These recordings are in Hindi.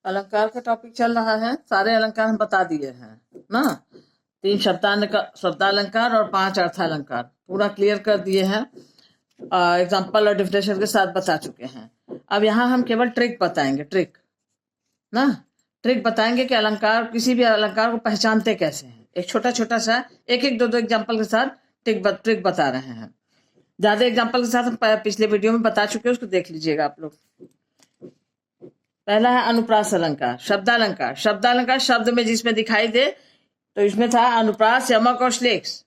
अलंकार का टॉपिक चल रहा है। सारे अलंकार हम बता दिए हैं ना। 3 शब्दालंकार और 5 अर्थालंकार पूरा क्लियर कर दिए हैं। एग्जाम्पल और डिफिनेशन के साथ बता चुके हैं। अब यहाँ हम केवल ट्रिक बताएंगे। ट्रिक बताएंगे कि अलंकार, किसी भी अलंकार को पहचानते कैसे हैं। एक छोटा छोटा सा एक दो एग्जाम्पल के साथ ट्रिक बता रहे हैं। ज्यादा एग्जाम्पल के साथ हम पिछले वीडियो में बता चुके हैं, उसको देख लीजिएगा आप लोग। पहला है अनुप्रास अलंकार। शब्दालंकार शब्द में जिसमें दिखाई दे, तो इसमें था अनुप्रास, यमक और श्लेष।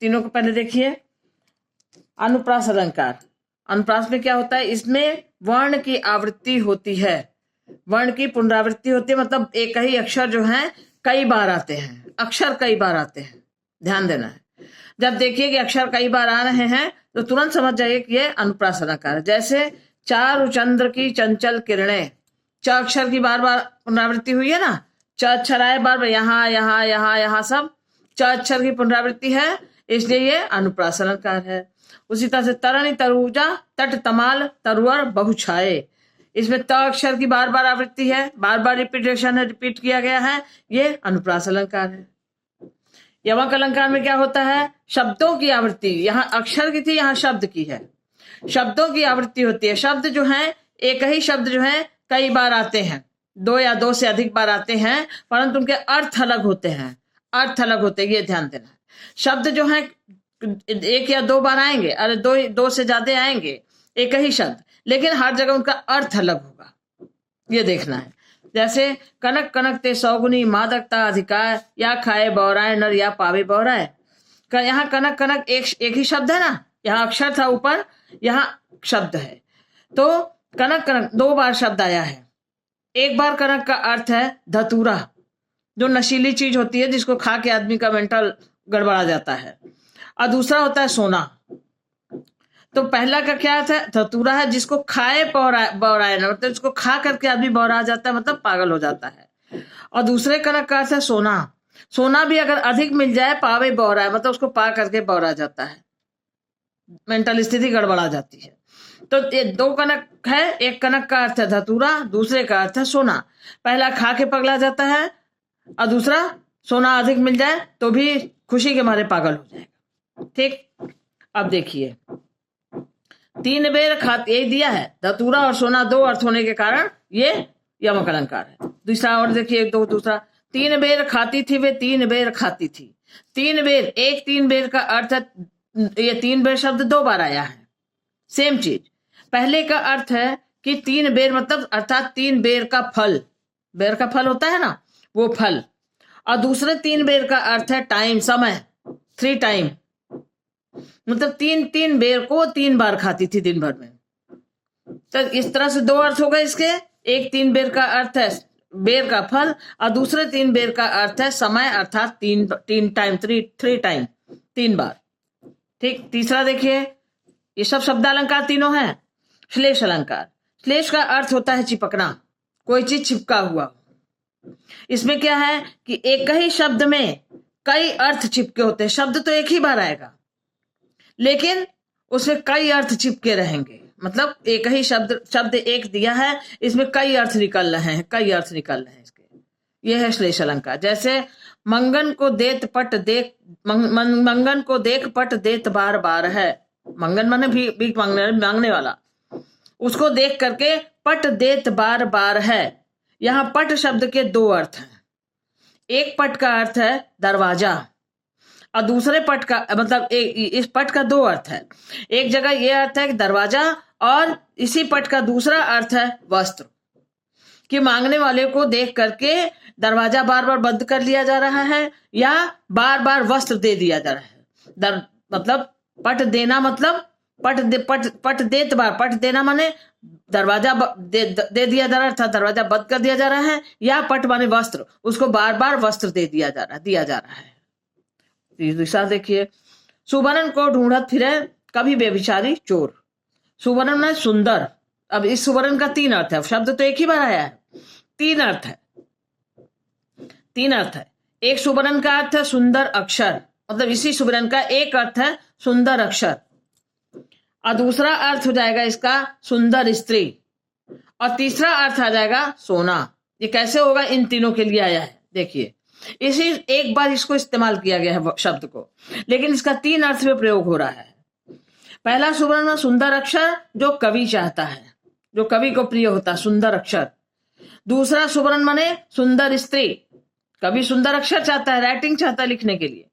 तीनों को पहले देखिए। अनुप्रास अलंकार, अनुप्रास में क्या होता है? इसमें वर्ण की आवृत्ति होती है, वर्ण की पुनरावृत्ति होती है। मतलब एक ही अक्षर जो है कई बार आते हैं, अक्षर कई बार आते हैं, ध्यान देना है। जब देखिए कि अक्षर कई बार आ रहे हैं तो तुरंत समझ जाइए कि यह अनुप्रास अलंकार है। जैसे चारु चंद्र की चंचल किरणें, च अक्षर की बार बार पुनरावृत्ति हुई है ना। च अक्षर आए बार बार, यहाँ यहाँ यहाँ यहाँ सब च अक्षर की पुनरावृत्ति है, इसलिए ये अनुप्रास अलंकार है। उसी तरह से तरणी तरुजा तट तमाल तरुअर बहुछाए, इसमें त अक्षर की बार बार आवृत्ति है, बार बार रिपीटेशन है, रिपीट किया गया है, ये अनुप्रास अलंकार है। यमक अलंकार में क्या होता है? शब्दों की आवृत्ति, यहाँ अक्षर की थी, यहाँ शब्द की है। शब्दों की आवृत्ति होती है। शब्द जो है, एक ही शब्द जो है कई बार आते हैं, 2 या 2 से अधिक बार आते हैं, परंतु उनके अर्थ अलग होते हैं। अर्थ अलग होते हैं, ये ध्यान देना है। शब्द जो है 1 या 2 बार आएंगे, अरे 2 से ज्यादा आएंगे, एक ही शब्द, लेकिन हर जगह उनका अर्थ अलग होगा, ये देखना है। जैसे कनक कनक ते सौगुनी मादकता अधिकार, या खाए बौराए नर या पावे बौराए। यहाँ कनक कनक एक ही शब्द है ना, यहाँ अक्षर था ऊपर, यहाँ शब्द है। तो कनक कनक 2 बार शब्द आया है। एक बार कनक का अर्थ है धतूरा, जो नशीली चीज होती है जिसको खा के आदमी का मेंटल गड़बड़ा जाता है, और दूसरा होता है सोना। तो पहला का क्या था? धतूरा है, जिसको खाए बौराए ना, मतलब इसको खा करके आदमी बौरा जाता है, मतलब पागल हो जाता है। और दूसरे कनक का अर्थ है सोना। सोना भी अगर अधिक मिल जाए, पावे बौराए, मतलब उसको पा करके बौरा जाता है, मेंटल स्थिति गड़बड़ा जाती है। तो ये 2 कनक है, एक कनक का अर्थ है धतूरा, दूसरे का अर्थ है सोना। पहला खा के पगला जाता है, और दूसरा सोना अधिक मिल जाए तो भी खुशी के मारे पागल हो जाएगा। ठीक, अब देखिए 3 बेर खाती, यही दिया है, धतूरा और सोना 2 अर्थ होने के कारण ये यमक अलंकार है। दूसरा और देखिए, दूसरा 3 बेर खाती थी वे 3 बेर खाती थी। 3 बेर, 3 बेर का अर्थ है, ये 3 बेर शब्द 2 बार आया है, सेम चीज। पहले का अर्थ है कि 3 बेर, मतलब अर्थात 3 बेर का फल, बेर का फल होता है ना, वो फल। और दूसरे 3 बेर का अर्थ है टाइम, समय, 3 टाइम, मतलब 3 बेर को 3 बार खाती थी दिन भर में। तो इस तरह से 2 अर्थ हो गए इसके। एक 3 बेर का अर्थ है बेर का फल, और दूसरे 3 बेर का अर्थ है समय, अर्थात 3 टाइम, 3 टाइम, 3 बार। ठीक, तीसरा देखिए, ये सब शब्दालंकार तीनों हैं। श्लेष अलंकार, श्लेष का अर्थ होता है चिपकना, कोई चीज चिपका हुआ। इसमें क्या है कि एक ही शब्द में कई अर्थ चिपके होते हैं। शब्द तो एक ही बार आएगा, लेकिन उसमें कई अर्थ चिपके रहेंगे। मतलब एक ही शब्द एक दिया है, इसमें कई अर्थ निकल रहे हैं, कई अर्थ निकल रहे हैं इसके। यह है श्लेष अलंकार। जैसे मंगन को देत पट देख, मंगन को देख पट देत बार बार है। मंगन माने भीख मांगने वाला, उसको देख करके पट देत बार बार है। यहाँ पट शब्द के 2 अर्थ हैं। एक पट का अर्थ है दरवाजा, और दूसरे पट का मतलब इस पट का 2 अर्थ है। एक जगह यह अर्थ है कि दरवाजा, और इसी पट का दूसरा अर्थ है वस्त्र, कि मांगने वाले को देख करके दरवाजा बार बार बंद कर लिया जा रहा है, या बार बार वस्त्र दे दिया जा रहा है। मतलब पट देना, मतलब पट देत बार, पट देना माने दरवाजा दे दिया जा रहा है, अर्थात दरवाजा बंद कर दिया जा रहा है, या पट माने वस्त्र, उसको बार बार वस्त्र दिया जा रहा है। दूसरा देखिए, सुवर्ण को ढूंढत फिरे कभी बेविचारी चोर। सुवर्ण में सुंदर। अब इस सुवर्ण का 3 अर्थ है, शब्द तो एक ही बार आया है, 3 अर्थ है, 3 अर्थ है। एक सुवर्ण का अर्थ है सुंदर अक्षर, मतलब इसी सुवर्ण का एक अर्थ है सुंदर अक्षर, और दूसरा अर्थ हो जाएगा इसका सुंदर स्त्री, और तीसरा अर्थ आ जाएगा सोना। ये कैसे होगा, इन तीनों के लिए आया है। देखिए, इसी एक बार इसको इस्तेमाल किया गया है शब्द को, लेकिन इसका 3 अर्थ में प्रयोग हो रहा है। पहला सुवर्ण सुंदर अक्षर, जो कवि चाहता है, जो कवि को प्रिय होता है, सुंदर अक्षर। दूसरा सुवर्ण माने सुंदर स्त्री, कवि सुंदर अक्षर चाहता है, राइटिंग चाहता है लिखने के लिए।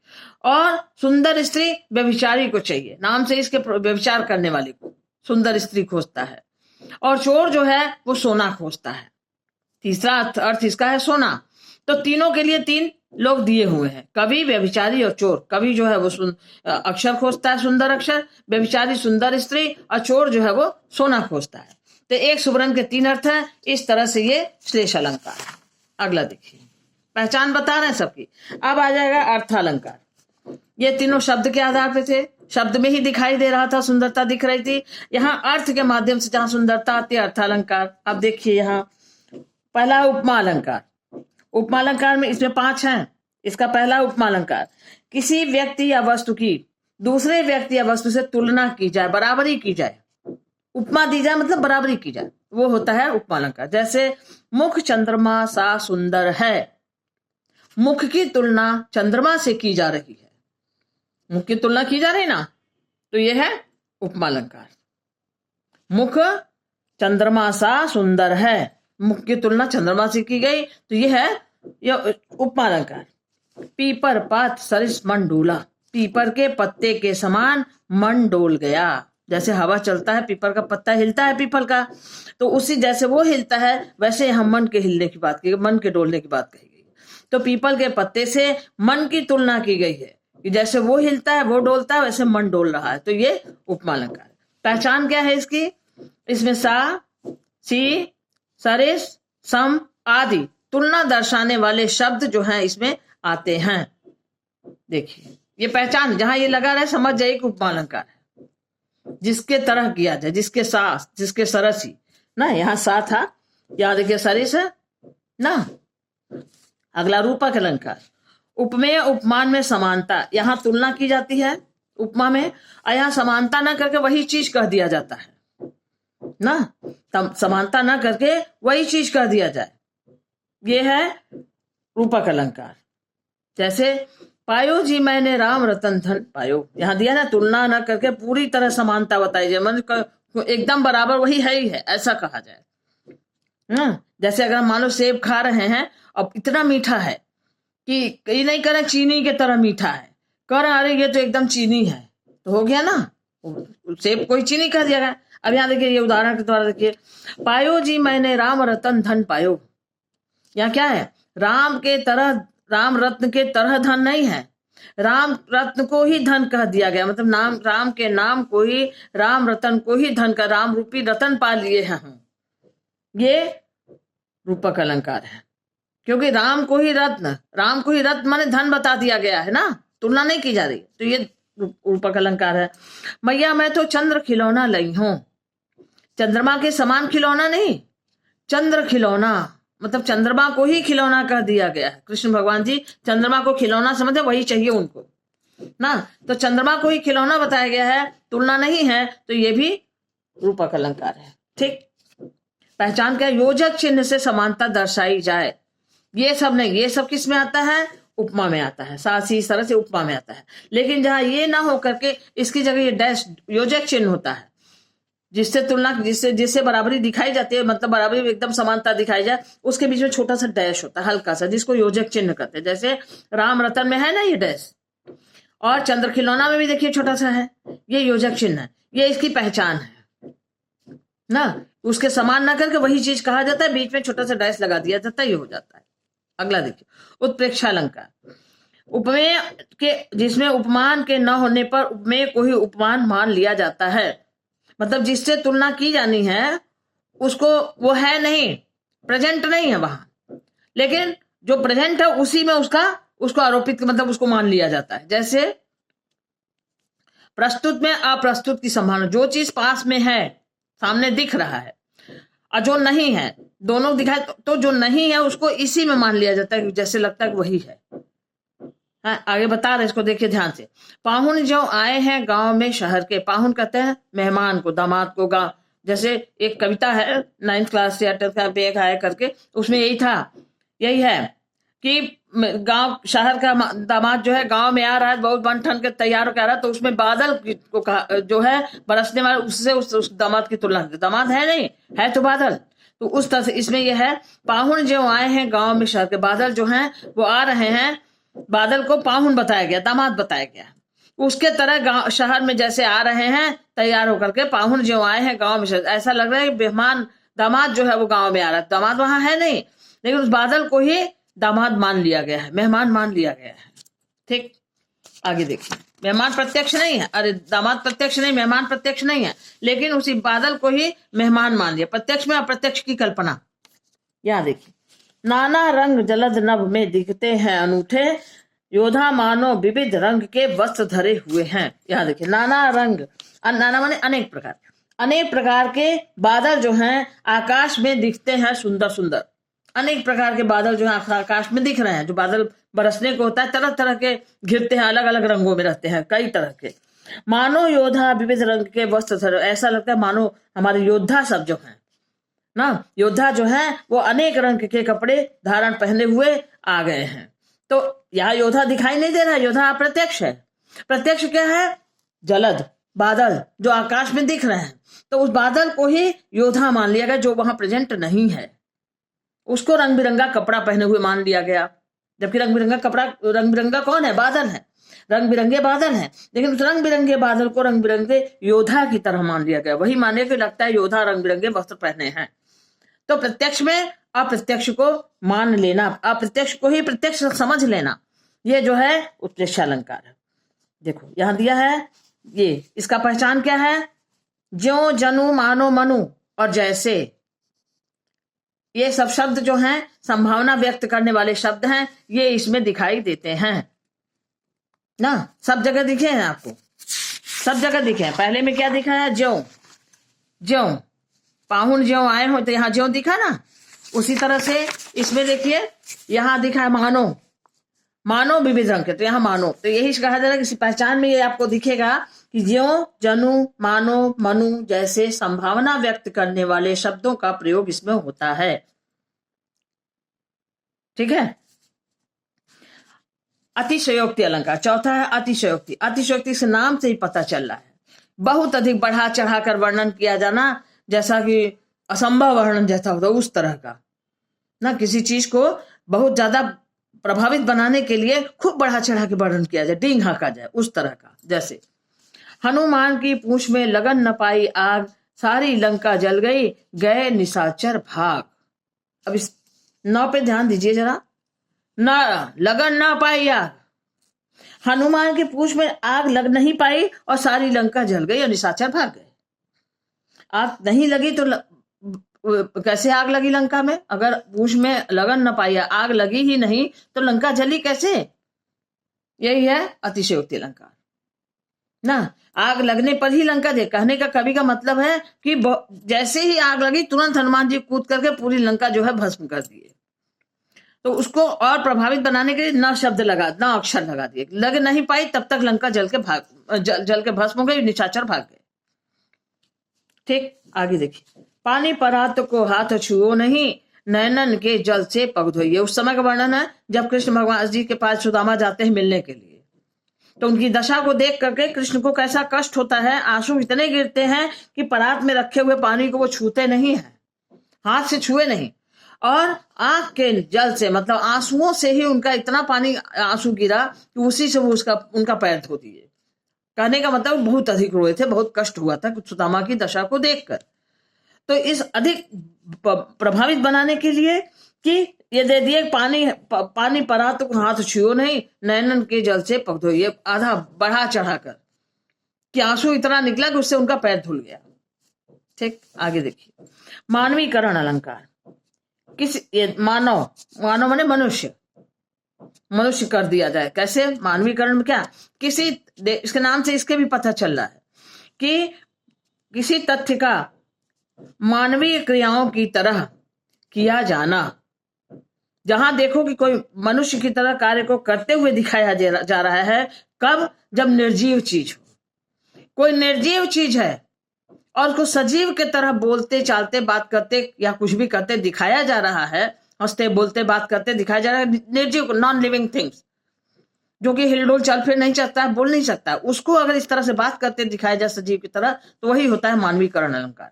और सुंदर स्त्री व्यभिचारी को चाहिए, नाम से इसके व्यभिचार करने वाले को सुंदर स्त्री खोजता है। और चोर जो है वो सोना खोजता है। तीसरा अर्थ इसका है सोना। तो तीनों के लिए 3 लोग दिए हुए हैं, कवि, व्यभिचारी और चोर। कवि जो है वो अक्षर खोजता है, सुंदर अक्षर, व्यभिचारी सुंदर स्त्री, और चोर जो है वो सोना खोजता है। तो एक सुवर्ण के 3 अर्थ हैं। इस तरह से ये श्लेष अलंकार है। अगला देखिए, पहचान बता रहे हैं सबकी। अब आ जाएगा अर्थालंकार। ये तीनों शब्द के आधार पे थे, शब्द में ही दिखाई दे रहा था, सुंदरता दिख रही थी। यहाँ अर्थ के माध्यम से जहां सुंदरता आती है, अर्थालंकार। अब देखिए, यहाँ पहला उपमा अलंकार। उपमा अलंकार में इसमें 5 हैं। इसका पहला उपमा अलंकार, किसी व्यक्ति या वस्तु की दूसरे व्यक्ति या वस्तु से तुलना की जाए, बराबरी की जाए, उपमा दी जाए मतलब बराबरी की जाए, वो होता है उपमा अलंकार। जैसे मुख चंद्रमा सा सुंदर है, मुख की तुलना चंद्रमा से की जा रही है, मुख की तुलना की जा रही ना, तो यह है उपमा अलंकार। मुख चंद्रमा सा सुंदर है, मुख की तुलना चंद्रमा से की गई, तो यह है उपमा अलंकार। पीपर पात सरिस मन डोला, पीपर के पत्ते के समान मन डोल गया। जैसे हवा चलता है, पीपर का पत्ता हिलता है पीपल का, तो उसी जैसे वो हिलता है, वैसे हम मन के हिलने की बात की, मन के डोलने की बात कही गई। तो पीपल के पत्ते से मन की तुलना की गई है कि जैसे वो हिलता है, वो डोलता है, वैसे मन डोल रहा है। तो ये उपमा अलंकार। पहचान क्या है इसकी? इसमें सा, सी, सरिस, सम आदि तुलना दर्शाने वाले शब्द जो हैं इसमें आते हैं। देखिए, ये पहचान जहां ये लगा रहे, समझ जाइए कि उपमा अलंकार है। जिसके तरह किया जाए, जिसके साथ, जिसके सरसी ना, यहाँ सा था, यहाँ देखिए सरिस है ना। अगला रूपक अलंकार। उपमेय उपमान में समानता, यहाँ तुलना की जाती है उपमा में, और यहाँ समानता ना करके वही चीज कह दिया जाता है ना, समानता ना करके वही चीज कह दिया जाए, ये है रूपक अलंकार। जैसे पायो जी मैंने राम रतन धन पायो, यहाँ दिया ना, तुलना ना करके पूरी तरह समानता बताई जाए, मतलब एकदम बराबर वही है ही है, ऐसा कहा जाए ना। जैसे अगर मान लो सेब खा रहे हैं, अब इतना मीठा है कि ये नहीं करें चीनी के तरह मीठा है, कर अरे ये तो एकदम चीनी है, तो हो गया ना, सेब को ही चीनी कह दिया गया। अब यहाँ देखिए, ये उदाहरण के द्वारा देखिए, पायो जी मैंने राम रतन धन पायो। यहाँ क्या है, राम के तरह, राम रत्न के तरह धन नहीं है, राम रत्न को ही धन कह दिया गया, मतलब नाम, राम के नाम को ही, राम रतन को ही धन का, राम रूपी रतन पा लिए हैं हम। ये रूपक अलंकार है, क्योंकि राम को ही रत्न माने धन बता दिया गया है ना, तुलना नहीं की जा रही, तो ये रूपक अलंकार है। मैया मैं तो चंद्र खिलौना लई हूं, चंद्रमा के समान खिलौना नहीं, चंद्र खिलौना मतलब चंद्रमा को ही खिलौना कह दिया गया है। कृष्ण भगवान जी चंद्रमा को खिलौना समझे, वही चाहिए उनको ना, तो चंद्रमा को ही खिलौना बताया गया है, तुलना नहीं है, तो ये भी रूपक अलंकार है। ठीक, पहचान क्या, योजक चिन्ह से समानता दर्शाई जाए, ये सब नहीं, ये सब किस में आता है, उपमा में आता है, सासी सरह से उपमा में आता है। लेकिन जहां ये ना हो करके इसकी जगह ये डैश योजक चिन्ह होता है, जिससे तुलना, जिससे बराबरी दिखाई जाती है, मतलब बराबरी एकदम समानता दिखाई जाए, उसके बीच में छोटा सा डैश होता है, हल्का सा, जिसको योजक चिन्ह कहते हैं। जैसे राम रतन में है ना ये डैश, और चंद्र खिलौना में भी देखिए छोटा सा है, ये योजक चिन्ह है, ये इसकी पहचान है ना। उसके समान ना करके वही चीज कहा जाता है, बीच में छोटा सा डैश लगा दिया जाता है, ये हो जाता है। अगला देखिए, उत्प्रेक्षा अलंकार। उपमेय के, जिसमें उपमान के न होने पर उपमेय को ही उपमान मान लिया जाता है, मतलब जिससे तुलना की जानी है उसको, वो है नहीं, प्रेजेंट नहीं है वहां, लेकिन जो प्रेजेंट है उसी में उसको आरोपित, मतलब उसको मान लिया जाता है। जैसे प्रस्तुत में अप्रस्तुत की संभावना, जो चीज पास में है, सामने दिख रहा है, और जो नहीं है, दोनों दिखाए, तो जो नहीं है उसको इसी में मान लिया जाता है, जैसे लगता है कि वही है। आगे बता रहे, इसको देखिए ध्यान से। पाहुन जो आए हैं गांव में शहर के, पाहुन कहते हैं मेहमान को, दामाद को, जैसे एक कविता है 9th क्लास या 10th क्लास पे एक आया करके, उसमें यही है कि गांव शहर का दामाद जो है गांव में आ रहा है, बहुत बन ठन के तैयार होकर आ रहा है, तो उसमें बादल को कहा जो है बरसने वाला, उससे उस दामाद की तुलना, दामाद है नहीं, है तो बादल। तो उस तरह से इसमें यह है, पाहुन जो आए हैं गांव में शहर के, बादल जो हैं वो आ रहे हैं, बादल को पाहुन बताया गया, दामाद बताया गया। उसके तरह गांव शहर में जैसे आ रहे हैं तैयार होकर के, पाहुन जो आए हैं गांव में, ऐसा लग रहा है मेहमान दामाद जो है वो गांव में आ रहा है, दामाद वहां है नहीं, लेकिन उस बादल को ही दामाद मान लिया गया है, मेहमान मान लिया गया है। ठीक, आगे देखिए, मेहमान प्रत्यक्ष नहीं है, अरे दामाद प्रत्यक्ष नहीं, मेहमान प्रत्यक्ष नहीं है, लेकिन उसी बादल को ही मेहमान मान लिया। प्रत्यक्ष में अप्रत्यक्ष की कल्पना। यहाँ देखिए, नाना रंग जलद नभ में दिखते हैं अनूठे, योधा मानो विविध रंग के वस्त्र धरे हुए हैं। यहाँ देखिए, नाना रंग, नाना माने अनेक प्रकार, अनेक प्रकार के बादल जो हैं आकाश में दिखते हैं, सुंदर सुंदर अनेक प्रकार के बादल जो है आकाश में दिख रहे हैं। जो बादल बरसने को होता है तरह तरह के घिरते हैं, अलग अलग रंगों में रहते हैं, कई तरह के। मानो योधा विविध रंग के वस्त्र धरे, ऐसा लगता है मानो हमारे योद्धा सब जो हैं ना, योद्धा जो है वो अनेक रंग के कपड़े धारण पहने हुए आ गए हैं। तो यहाँ योद्धा दिखाई नहीं दे रहा है, योद्धा अप्रत्यक्ष है। प्रत्यक्ष क्या है? जलद बादल जो आकाश में दिख रहे हैं, तो उस बादल को ही योद्धा मान लिया गया जो वहां प्रेजेंट नहीं है। उसको रंग बिरंगा कपड़ा पहने हुए मान लिया गया, जबकि रंग बिरंगा कपड़ा, रंग बिरंगा कौन है? बादल है, रंग बिरंगे बादल हैं, लेकिन उस रंग बिरंगे बादल को रंग बिरंगे योद्धा की तरह मान लिया गया। वही माने कि लगता है योद्धा रंग बिरंगे वस्त्र पहने हैं। तो प्रत्यक्ष में अप्रत्यक्ष को मान लेना, अप्रत्यक्ष को ही प्रत्यक्ष समझ लेना, ये जो है उत्प्रेक्षा अलंकार है। देखो यहां दिया है, ये इसका पहचान क्या है? ज्यों जनु मानो मनु और जैसे, ये सब शब्द जो हैं संभावना व्यक्त करने वाले शब्द हैं, ये इसमें दिखाई देते हैं ना, सब जगह दिखे हैं आपको, सब जगह दिखे हैं। पहले में क्या दिखा है? ज्यों, ज्यों पाहुन ज्यों आए हो, तो यहाँ ज्यों दिखा ना, उसी तरह से इसमें देखिए यहां दिखा है मानो, मानो विविध रंग के, तो यहाँ मानो, तो यही कहा जा रहा है कि पहचान में ये आपको दिखेगा कि ज्यों जनु मानो मनु जैसे संभावना व्यक्त करने वाले शब्दों का प्रयोग इसमें होता है। ठीक है। अतिशयोक्ति अलंकार चौथा है अतिशयोक्ति। अतिशयोक्ति से नाम से ही पता चल रहा है, बहुत अधिक बढ़ा चढ़ाकर वर्णन किया जाना, जैसा कि असंभव वर्णन जैसा होता है उस तरह का ना, किसी चीज को बहुत ज्यादा प्रभावित बनाने के लिए खूब बढ़ा चढ़ा के वर्णन किया जाए, डींग हाँका जाए, उस तरह का। जैसे हनुमान की पूंछ में लगन न पाई आग, सारी लंका जल गई, गए निशाचर भाग। अब इस नौ पे ध्यान दीजिए जरा, न लगन ना पाई आग, हनुमान की पूंछ में आग लग नहीं पाई और सारी लंका जल गई और निशाचर भाग गए। आग नहीं लगी तो कैसे आग लगी लंका में? अगर पूंछ में लगन न पाई, आग लगी ही नहीं तो लंका जली कैसे? यही है अतिशयोक्ति अलंकार ना, आग लगने पर ही लंका जले। कहने का कवि का मतलब है कि जैसे ही आग लगी तुरंत हनुमान जी कूद करके पूरी लंका जो है भस्म कर दिए। तो उसको और प्रभावित बनाने के लिए न शब्द लगा, न अक्षर लगा दिए, लग नहीं पाई तब तक लंका जल के भस्म हो गई, निशाचर भाग गए। ठीक, आगे देखिए, पानी परात को हाथ छुओ नहीं, नैनन के जल से पग धोइए। उस समय का वर्णन है जब कृष्ण भगवान जी के पास सुदामा जाते हैं मिलने के लिए, तो उनकी दशा को देख करके कृष्ण को कैसा कष्ट होता है, आंसू इतने गिरते हैं कि परात में रखे हुए पानी को वो छूते नहीं है, हाथ से छुए नहीं, और आंख के जल से मतलब आंसुओं से ही उनका इतना पानी आंसू गिरा कि उसी से वो उनका पैर धो दिए। कहने का मतलब बहुत अधिक रोए थे, बहुत कष्ट हुआ था सुदामा की दशा को देखकर। तो इस अधिक प्रभावित बनाने के लिए कि ये दे दिए पानी परात को हाथ छुओ नहीं, नैनन के जल से पग धोइए, आधा बढ़ा चढ़ाकर कि आंसू इतना निकला कि उससे उनका पैर धुल गया। ठीक, आगे देखिए, मानवीकरण अलंकार। ये मानव माने मनुष्य, मनुष्य कर दिया जाए। कैसे मानवीकरण में? क्या किसी इसके नाम से इसके भी पता चल रहा है कि किसी तथ्य का मानवीय क्रियाओं की तरह किया जाना। जहां देखो कि कोई मनुष्य की तरह कार्य को करते हुए दिखाया जा रहा है, कब? जब निर्जीव चीज हो। कोई निर्जीव चीज है और उसको सजीव के तरह बोलते चालते बात करते या कुछ भी करते दिखाया जा रहा है, हंसते बोलते बात करते दिखाया जा रहा है निर्जीव, नॉन लिविंग थिंग्स, जो कि हिलडोल चल फिर नहीं सकता है, बोल नहीं सकता, उसको अगर इस तरह से बात करते दिखाया जाए सजीव की तरह, तो वही होता है मानवीकरण अलंकार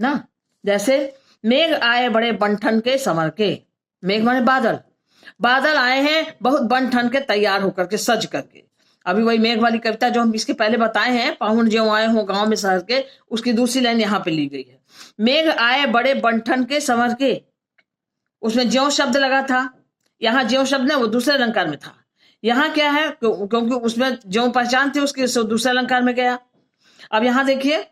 ना। जैसे मेघ आए बड़े बंठन के समर के, मेघ माने बादल, बादल आए हैं बहुत बन ठन के तैयार होकर के सज करके। अभी वही मेघ वाली कविता जो हम इसके पहले बताए हैं, पाहुन ज्यों आए हो गांव में शहर के, उसकी दूसरी लाइन यहाँ पे ली गई है। मेघ आए बड़े बंठन के समर के, उसमें ज्यों शब्द लगा था, यहाँ ज्यों शब्द है वो दूसरे अलंकार में था। यहाँ क्या है, क्योंकि उसमें ज्यों पहचान थी उसकी, दूसरे अलंकार में गया। अब यहाँ देखिए,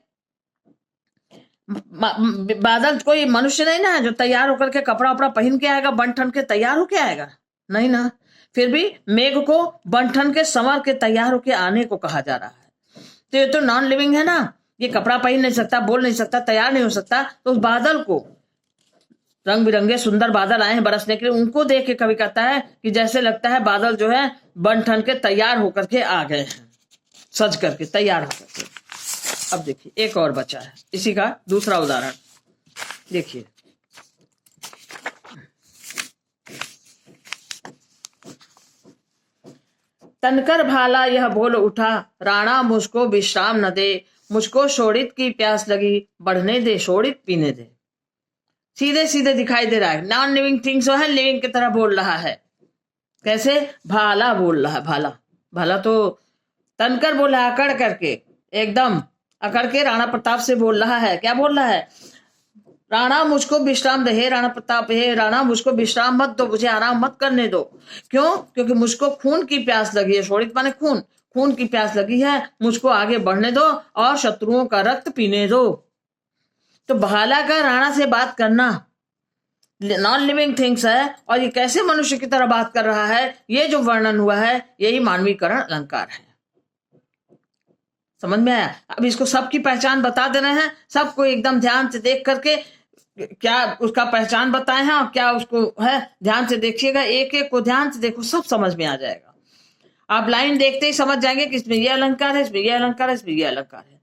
बादल कोई मनुष्य नहीं ना है जो तैयार होकर के कपड़ा वपड़ा पहन के आएगा, बन ठन के तैयार होके आएगा, नहीं ना। फिर भी मेघ को बन ठन के संवर के तैयार होके आने को कहा जा रहा है। तो ये तो नॉन लिविंग है ना, ये कपड़ा पहन नहीं सकता, बोल नहीं सकता, तैयार नहीं हो सकता। तो उस बादल को, रंग बिरंगे सुंदर बादल आए हैं बरसने के लिए, उनको देख के कवि कहता है कि जैसे लगता है बादल जो है बन ठन के तैयार होकर के आ गए हैं, सज करके तैयार होकर के। अब देखिए एक और बचा है इसी का दूसरा उदाहरण, देखिए तनकर भाला यह बोल उठा, राणा मुझको विश्राम न दे, मुझको शोणित की प्यास लगी, बढ़ने दे शोणित पीने दे। सीधे सीधे दिखाई दे रहा है, नॉन लिविंग थिंग्स है लिविंग की तरह बोल रहा है। कैसे? भाला बोल रहा है, भाला, भाला तो तनकर बोला अकड़ करके, एकदम अकड़ के राणा प्रताप से बोल रहा है। क्या बोल रहा है? राणा मुझको विश्राम दे, हे राणा प्रताप, हे राणा मुझको विश्राम मत दो, मुझे आराम मत करने दो। क्यों? क्योंकि मुझको खून की प्यास लगी है, शोणित माने खून, खून की प्यास लगी है, मुझको आगे बढ़ने दो और शत्रुओं का रक्त पीने दो। तो भाला का राणा से बात करना नॉन लिविंग थिंग्स है, और ये कैसे मनुष्य की तरह बात कर रहा है, ये जो वर्णन हुआ है यही मानवीकरण अलंकार है। समझ में आया? अब इसको सबकी पहचान बता दे रहे हैं, सबको एकदम ध्यान से देख करके क्या उसका पहचान बताए हैं और क्या उसको है, ध्यान से देखिएगा, एक एक को ध्यान से देखो, सब समझ में आ जाएगा। आप लाइन देखते ही समझ जाएंगे कि इसमें ये अलंकार है, इसमें ये अलंकार है, इसमें ये अलंकार है।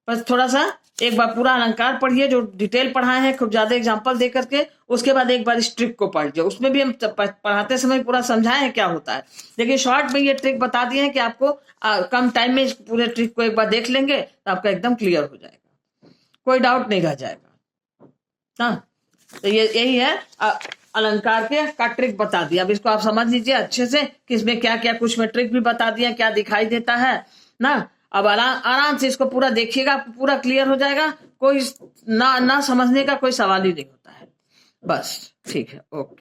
बस थोड़ा सा एक बार पूरा अलंकार पढ़िए, जो डिटेल पढ़ाए हैं खूब ज्यादा एग्जांपल दे करके, उसके बाद एक बार इस ट्रिक को पढ़िए। उसमें भी हम पढ़ाते समय पूरा समझाए हैं क्या होता है, लेकिन शॉर्ट में ये ट्रिक बता दिए हैं कि आपको कम टाइम में पूरे ट्रिक को एक बार देख लेंगे तो आपका एकदम क्लियर हो जाएगा, कोई डाउट नहीं रह जाएगा। हाँ, तो ये यही है अलंकार के का ट्रिक बता दिया। अब इसको आप समझ लीजिए अच्छे से कि इसमें क्या क्या, कुछ में ट्रिक भी बता दिया, क्या दिखाई देता है ना। अब आराम से इसको पूरा देखिएगा, आपको पूरा क्लियर हो जाएगा, कोई ना समझने का कोई सवाल ही नहीं होता है। बस ठीक है, ओके।